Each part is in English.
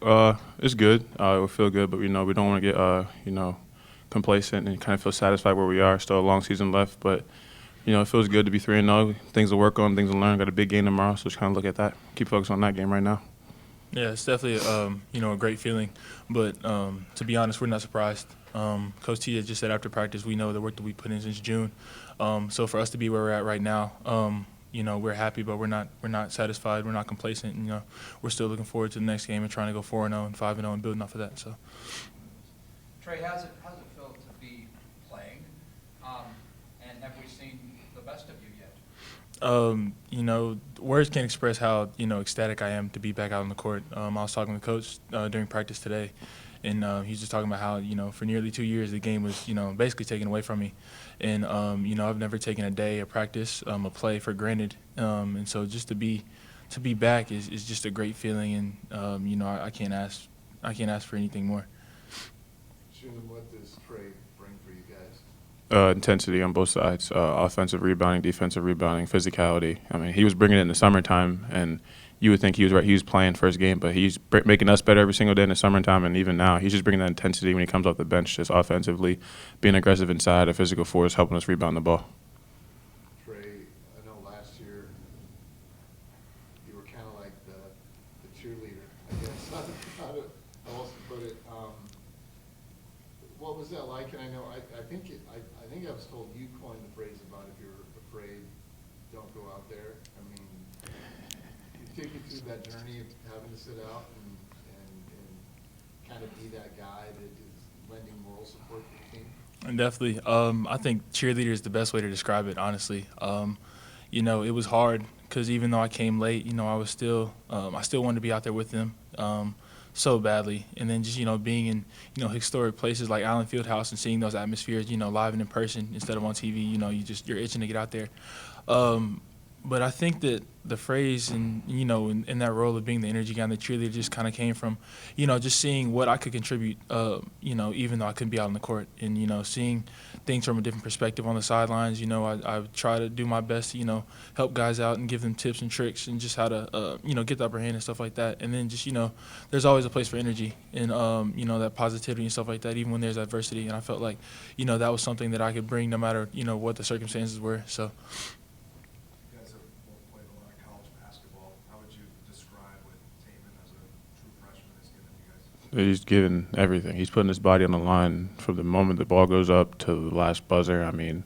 It's good. It will feel good, but we don't want to get complacent and kind of feel satisfied where we are. Still a long season left, but it feels good to be 3-0. Things to work on, things to learn. Got a big game tomorrow, so just kind of look at that. Keep focused on that game right now. Yeah, it's definitely a great feeling, but to be honest, we're not surprised. Coach T had just said after practice, we know the work that we put in since June. So for us to be where we're at right now, we're happy, but we're not satisfied. We're not complacent. And, we're still looking forward to the next game and trying to go 4-0 and 5-0 and building off of that. So. Trey, how's it feel to be playing? And have we seen the best of you yet? Words can't express how ecstatic I am to be back out on the court. I was talking to Coach during practice today, and he's just talking about how for nearly 2 years the game was basically taken away from me, and I've never taken a day of practice, a play for granted, and so just to be back is just a great feeling, and I can't ask for anything more. June, what does Trey bring for you guys? Intensity on both sides, offensive rebounding, defensive rebounding, physicality. I mean, he was bringing it in the summertime, and you would think he was right. He was playing first game, but he's making us better every single day in the summertime, and even now, he's just bringing that intensity when he comes off the bench, just offensively, being aggressive inside, a physical force, helping us rebound the ball. Trey, I know last year you were kind of like the cheerleader, I guess. How else to put it? What was that like? And I know I think I was told you coined the phrase about if you're afraid, don't go out there. I mean, you take me through that journey of having to sit out and kind of be that guy that is lending moral support to the team. And definitely, I think cheerleader is the best way to describe it. Honestly, it was hard because even though I came late, I still wanted to be out there with them. So badly, and then just being in historic places like Allen Fieldhouse and seeing those atmospheres live and in person instead of on TV, you're itching to get out there. But I think that the phrase and in that role of being the energy guy and the cheerleader just kind of came from just seeing what I could contribute, even though I couldn't be out on the court, and seeing things from a different perspective on the sidelines. I try to do my best to help guys out and give them tips and tricks and just how to get the upper hand and stuff like that. And then just there's always a place for energy and that positivity and stuff like that, even when there's adversity. And I felt like that was something that I could bring no matter what the circumstances were. So. He's giving everything. He's putting his body on the line from the moment the ball goes up to the last buzzer. I mean,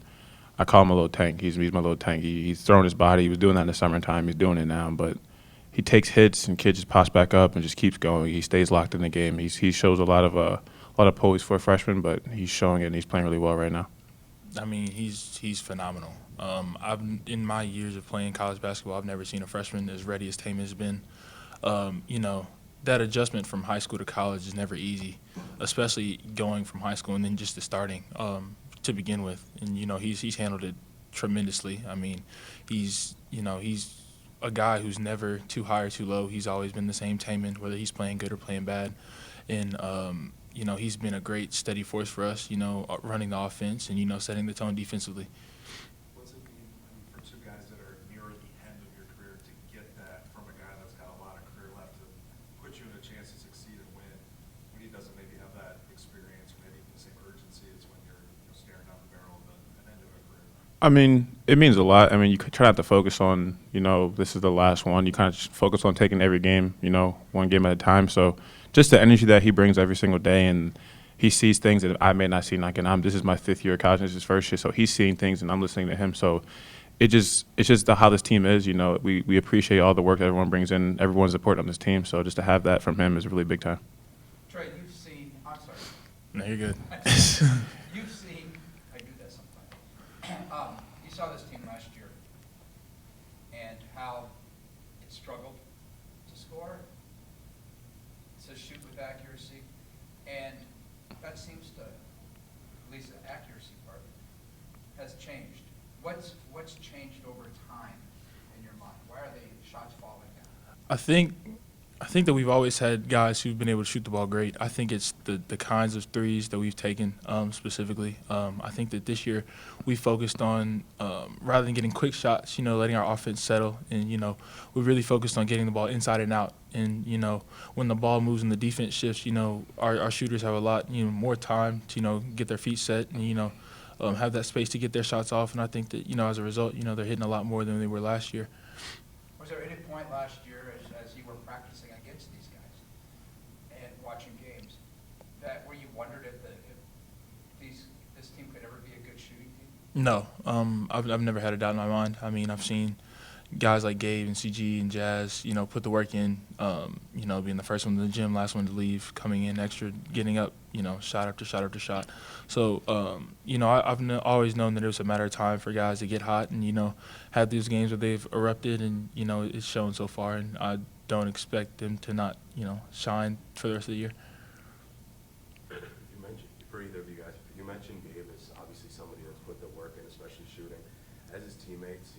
I call him a little tank. He's my little tank. He's throwing his body. He was doing that in the summertime. He's doing it now. But he takes hits and kid just pops back up and just keeps going. He stays locked in the game. He shows a lot of poise for a freshman, but he's showing it and he's playing really well right now. I mean, he's phenomenal. I've in my years of playing college basketball, I've never seen a freshman as ready as Tatum has been. That adjustment from high school to college is never easy, especially going from high school and then just to starting to begin with. And he's handled it tremendously. I mean, he's a guy who's never too high or too low. He's always been the same Taman, whether he's playing good or playing bad. And he's been a great steady force for us. Running the offense and setting the tone defensively. What's it mean for two guys that are near the end of your career to get that from a guy that's got a lot of career left to put you in a chance to succeed and win when he doesn't maybe have that experience or maybe the same urgency as when you're staring down the barrel of an end of a career? I mean, it means a lot. I mean, you try not to focus on, this is the last one. You kind of focus on taking every game, one game at a time. So just the energy that he brings every single day, and he sees things that I may not see. Like, and this is my 5th year of college, this is his first year, so he's seeing things, and I'm listening to him. So it's just how this team is. We appreciate all the work that everyone brings in, everyone's support on this team. So just to have that from him is really big time. Trey, you've seen. I'm sorry. No, you're good. You've seen. I do that sometimes. You saw this team last year, and how it struggled to score. To shoot with accuracy, and that seems to, at least the accuracy part, has changed. What's changed over time in your mind? Why are the shots falling down? I think I think that we've always had guys who've been able to shoot the ball great. I think it's the kinds of threes that we've taken specifically. I think that this year we focused on, rather than getting quick shots, letting our offense settle. And, we really focused on getting the ball inside and out. And, when the ball moves and the defense shifts, our shooters have a lot, more time to, get their feet set and, have that space to get their shots off. And I think that, as a result, they're hitting a lot more than they were last year. Was there any point last year as you were practicing against these guys and watching games where you wondered if this team could ever be a good shooting team? No, I've never had a doubt in my mind. I mean, I've seen guys like Gabe and CG and Jazz, put the work in, being the first one in the gym, last one to leave, coming in extra, getting up, shot after shot after shot. So, I've always known that it was a matter of time for guys to get hot and, have these games where they've erupted and, it's shown so far. And I don't expect them to not, shine for the rest of the year. You mentioned, for either of you guys, you mentioned Gabe is obviously somebody that's put the work in, especially shooting. As his teammates,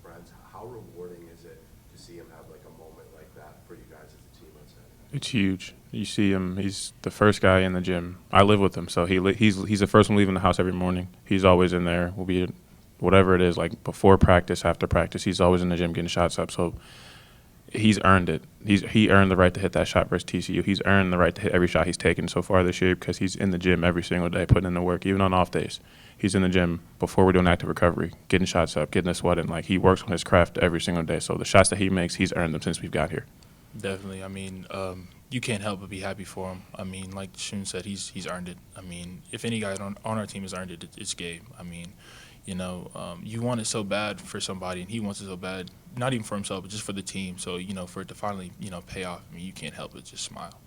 friends, how rewarding is it to see him have like a moment like that for you guys as a team on Saturday? It's huge. You see him. He's the first guy in the gym. I live with him, so he's the first one leaving the house every morning. He's always in there. We'll be whatever it is, like before practice, after practice. He's always in the gym getting shots up. So he's earned it. He earned the right to hit that shot versus TCU. He's earned the right to hit every shot he's taken so far this year because he's in the gym every single day, putting in the work, even on off days. He's in the gym before we're doing active recovery, getting shots up, getting us sweating. Like, he works on his craft every single day. So the shots that he makes, he's earned them since we've got here. Definitely. I mean, you can't help but be happy for him. I mean, like Shun said, he's earned it. I mean, if any guy on our team has earned it, it's Gabe. I mean, you want it so bad for somebody, and he wants it so bad, not even for himself, but just for the team. So, for it to finally, pay off, I mean, you can't help but just smile.